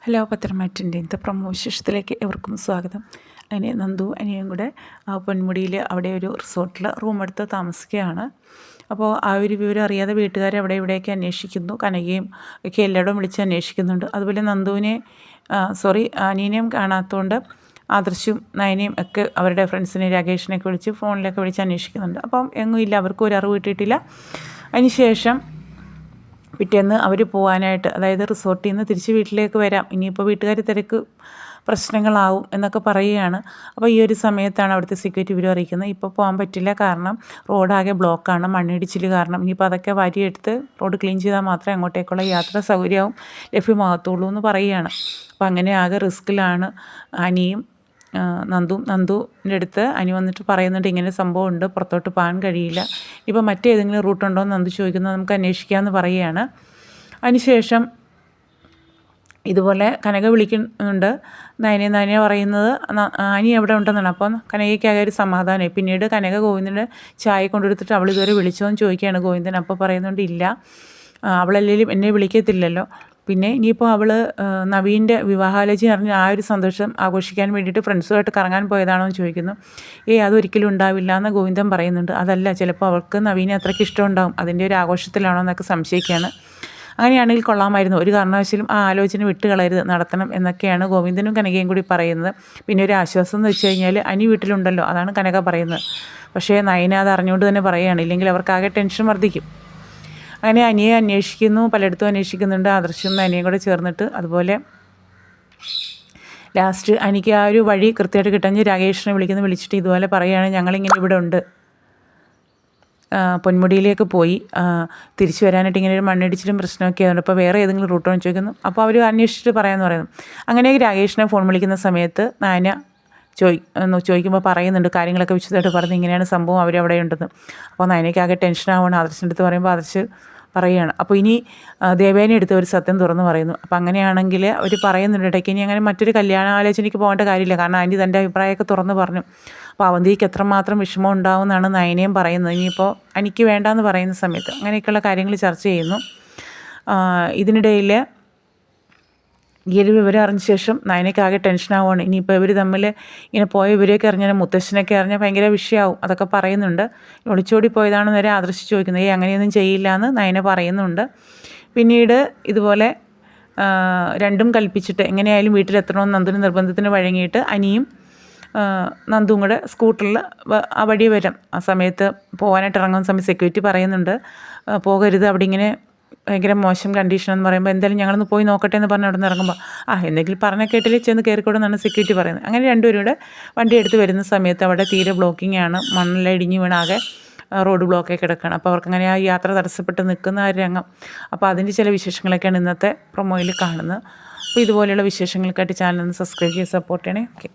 Hello പത്രമാറ്റിൻ്റെ ഇന്നത്തെ promo വിശേഷത്തിലേക്ക് എവർക്കും സ്വാഗതം. അങ്ങനെ നന്ദു അനിയും കൂടെ പൊന്മുടിയിൽ അവിടെ ഒരു റിസോർട്ടിൽ റൂം എടുത്ത് താമസിക്കുകയാണ്. അപ്പോൾ ആ ഒരു വിവരം അറിയാതെ വീട്ടുകാർ അവിടെ ഇവിടെയൊക്കെ അന്വേഷിക്കുന്നു. കനകയും ഒക്കെ എല്ലായിടവും വിളിച്ച് അന്വേഷിക്കുന്നുണ്ട്. അതുപോലെ നന്ദുവിനെ അനിയനെയും കാണാത്തതുകൊണ്ട് ആദർശും നയനയും ഒക്കെ അവരുടെ ഫ്രണ്ട്സിനെ രാകേഷിനെയൊക്കെ വിളിച്ച് ഫോണിലൊക്കെ വിളിച്ച് അന്വേഷിക്കുന്നുണ്ട്. അപ്പം എങ്ങും ഇല്ല, അവർക്കും ഒരു അറിവ് കിട്ടിയിട്ടില്ല. അതിനുശേഷം പിറ്റേന്ന് അവർ പോകാനായിട്ട്, അതായത് റിസോർട്ടിൽ നിന്ന് തിരിച്ച് വീട്ടിലേക്ക് വരാം, ഇനിയിപ്പോൾ വീട്ടുകാർ തിരക്ക് പ്രശ്നങ്ങളാവും എന്നൊക്കെ പറയുകയാണ്. അപ്പോൾ ഈ ഒരു സമയത്താണ് അവിടുത്തെ സെക്യൂരിറ്റി ഇവർ അറിയിക്കുന്നത്, ഇപ്പോൾ പോകാൻ പറ്റില്ല, കാരണം റോഡാകെ ബ്ലോക്കാണ്, മണ്ണിടിച്ചിൽ കാരണം. ഇനിയിപ്പോൾ അതൊക്കെ വാരിയെടുത്ത് റോഡ് ക്ലീൻ ചെയ്താൽ മാത്രമേ അങ്ങോട്ടേക്കുള്ള യാത്ര സൗകര്യവും ലഭ്യമാകത്തുള്ളൂ എന്ന് പറയുകയാണ്. അപ്പോൾ അങ്ങനെ ആകെ റിസ്ക്കിലാണ് അനിയും നന്ദുവിൻ്റെ അടുത്ത് അനി വന്നിട്ട് പറയുന്നുണ്ട്, ഇങ്ങനെ സംഭവം ഉണ്ട്, പുറത്തോട്ട് പോകാൻ കഴിയില്ല, ഇപ്പോൾ മറ്റേതെങ്കിലും റൂട്ടുണ്ടോ എന്ന് നന്ദു ചോദിക്കുന്നത്, നമുക്ക് അന്വേഷിക്കാമെന്ന് പറയുകയാണ്. അതിനുശേഷം ഇതുപോലെ കനക വിളിക്കുന്നുണ്ട് നയനെ പറയുന്നത് അനി എവിടെ ഉണ്ടെന്നാണ്. അപ്പോൾ കനകയ്ക്കാകെ ഒരു സമാധാനമായി. പിന്നീട് കനക ഗോവിന്ദന് ചായ കൊണ്ടുകൊടുത്തിട്ട് അവൾ ഇതുവരെ വിളിച്ചോന്ന് ചോദിക്കുകയാണ് ഗോവിന്ദൻ. അപ്പോൾ പറയുന്നുണ്ട്, ഇല്ല, അവളല്ലെങ്കിലും എന്നെ വിളിക്കത്തില്ലല്ലോ. പിന്നെ ഇനിയിപ്പോൾ അവൾ നവീൻ്റെ വിവാഹാലോചന അറിഞ്ഞ് ആ ഒരു സന്തോഷം ആഘോഷിക്കാൻ വേണ്ടിയിട്ട് ഫ്രണ്ട്സുമായിട്ട് കറങ്ങാൻ പോയതാണോ എന്ന് ചോദിക്കുന്നു. അതൊരിക്കലും ഉണ്ടാവില്ല എന്ന് ഗോവിന്ദൻ പറയുന്നുണ്ട്. അതല്ല, ചിലപ്പോൾ അവൾക്ക് നവീനെ അത്രയ്ക്ക് ഇഷ്ടമുണ്ടാകും, അതിൻ്റെ ഒരു ആഘോഷത്തിലാണോ എന്നൊക്കെ സംശയിക്കുകയാണ്. അങ്ങനെയാണെങ്കിൽ കൊള്ളാമായിരുന്നു, ഒരു കാരണവശാലും ആ ആലോചന വിട്ടുകളയരുത്, നടത്തണം എന്നൊക്കെയാണ് ഗോവിന്ദനും കനകയും കൂടി പറയുന്നത്. പിന്നെ ഒരു ആശ്വാസം എന്ന് വെച്ച് കഴിഞ്ഞാൽ അനി വീട്ടിലുണ്ടല്ലോ, അതാണ് കനക പറയുന്നത്. പക്ഷേ നയന അത് അറിഞ്ഞുകൊണ്ട് തന്നെ പറയുകയാണ്, ഇല്ലെങ്കിൽ അവർക്കാകെ ടെൻഷൻ വർദ്ധിക്കും. അങ്ങനെ അനിയെ അന്വേഷിക്കുന്നു, പലയിടത്തും അന്വേഷിക്കുന്നുണ്ട്, ആദർശം അനിയും കൂടെ ചേർന്നിട്ട്. അതുപോലെ ലാസ്റ്റ് അനിക്ക് ആ ഒരു വഴി കൃത്യമായിട്ട് കിട്ടാൻ രാകേഷിനെ വിളിച്ചിട്ട് ഇതുപോലെ പറയുകയാണ്, ഞങ്ങളിങ്ങനെ ഇവിടെ ഉണ്ട്, പൊന്മുടിയിലേക്ക് പോയി, തിരിച്ചു വരാനായിട്ട് ഇങ്ങനെ ഒരു മണ്ണിടിച്ചിലും പ്രശ്നമൊക്കെ ആയതുകൊണ്ട് അപ്പോൾ വേറെ ഏതെങ്കിലും റൂട്ടാണെന്ന് ചോദിക്കുന്നു. അപ്പോൾ അവർ അന്വേഷിച്ചിട്ട് പറയാമെന്ന് പറയുന്നു. അങ്ങനെ രാകേഷിനെ ഫോൺ വിളിക്കുന്ന സമയത്ത് നയന ചോദിക്കുമ്പോൾ പറയുന്നുണ്ട്, കാര്യങ്ങളൊക്കെ വിശദമായിട്ട് പറഞ്ഞ് ഇങ്ങനെയാണ് സംഭവം, അവരവിടെ ഉണ്ടെന്ന്. അപ്പോൾ നയനയ്ക്കാകെ ടെൻഷനാവുകയാണ്. ആദർശിൻ്റെ അടുത്ത് പറയുമ്പോൾ ആദർശ് പറയുകയാണ്, അപ്പോൾ ഇനി ദേവേനെ എടുത്ത് ഒരു സത്യം തുറന്ന് പറയുന്നു. അപ്പോൾ അങ്ങനെയാണെങ്കിൽ അവർ പറയുന്നുണ്ട്, ഇടയ്ക്ക് ഇനി അങ്ങനെ മറ്റൊരു കല്യാണാലോചനയ്ക്ക് പോകേണ്ട കാര്യമില്ല, കാരണം ആൻറ്റി തൻ്റെ അഭിപ്രായമൊക്കെ തുറന്ന് പറഞ്ഞു. അപ്പോൾ അവന്തിക്ക് എത്രമാത്രം വിഷമം ഉണ്ടാവുമെന്നാണ് നയനയും പറയുന്നത്. ഇനിയിപ്പോൾ എനിക്ക് വേണ്ടാന്ന് പറയുന്ന സമയത്ത് അങ്ങനെയൊക്കെയുള്ള കാര്യങ്ങൾ ചർച്ച ചെയ്യുന്നു. ഇതിനിടയിൽ ഈ ഒരു വിവരം അറിഞ്ഞ ശേഷം നയനയ്ക്കാകെ ടെൻഷനാവുകയാണ്. ഇനിയിപ്പോൾ ഇവർ തമ്മിൽ ഇങ്ങനെ പോയ ഇവരെയൊക്കെ അറിഞ്ഞാൽ, മുത്തശ്ശനൊക്കെ അറിഞ്ഞാൽ ഭയങ്കര വിഷയമാവും, അതൊക്കെ പറയുന്നുണ്ട്. ഒളിച്ചോടി പോയതാണെന്ന് വരെ ആദർശിച്ച് ചോദിക്കുന്നത്. അങ്ങനെയൊന്നും ചെയ്യില്ല എന്ന് നയന പറയുന്നുണ്ട്. പിന്നീട് ഇതുപോലെ രണ്ടും കൽപ്പിച്ചിട്ട് എങ്ങനെയായാലും വീട്ടിലെത്തണമെന്ന് നന്ദുവിന് നിർബന്ധത്തിന് വഴങ്ങിയിട്ട് അനിയും നന്ദുവും കൂടെ സ്കൂട്ടറിൽ ആ വഴി വരാം. ആ സമയത്ത് പോകാനായിട്ട് ഇറങ്ങുന്ന സമയത്ത് സെക്യൂരിറ്റി പറയുന്നുണ്ട്, പോകരുത്, അവിടെ ഇങ്ങനെ ഭയങ്കര മോശം കണ്ടീഷൻ എന്ന് പറയുമ്പോൾ എന്തായാലും ഞങ്ങളൊന്ന് പോയി നോക്കട്ടെ എന്ന് പറഞ്ഞ് അവിടെ നിന്ന് ഇറങ്ങുമ്പോൾ എന്തെങ്കിലും പറഞ്ഞ കേട്ടില്ലേ ചെന്ന് കയറിക്കോടെന്നാണ് സെക്യൂരിറ്റി പറയുന്നത്. അങ്ങനെ രണ്ടുപേരും കൂടെ വണ്ടി എടുത്ത് വരുന്ന സമയത്ത് അവിടെ തീരെ ബ്ലോക്കിംഗ് ആണ്, മണ്ണെല്ലാം ഇടിഞ്ഞ് വീണാകെ റോഡ് ബ്ലോക്കൊക്കെ കിടക്കുകയാണ്. അപ്പോൾ അവർക്ക് അങ്ങനെ ആ യാത്ര തടസ്സപ്പെട്ട് നിൽക്കുന്ന ആ രംഗം. അപ്പോൾ അതിൻ്റെ ചില വിശേഷങ്ങളൊക്കെയാണ് ഇന്നത്തെ പ്രൊമോയിൽ കാണുന്നത്. അപ്പോൾ ഇതുപോലെയുള്ള വിശേഷങ്ങൾക്കായിട്ട് ചാനൽ ഒന്ന് സബ്സ്ക്രൈബ് ചെയ്ത് സപ്പോർട്ട് ചെയ്യണേ. ഓക്കെ.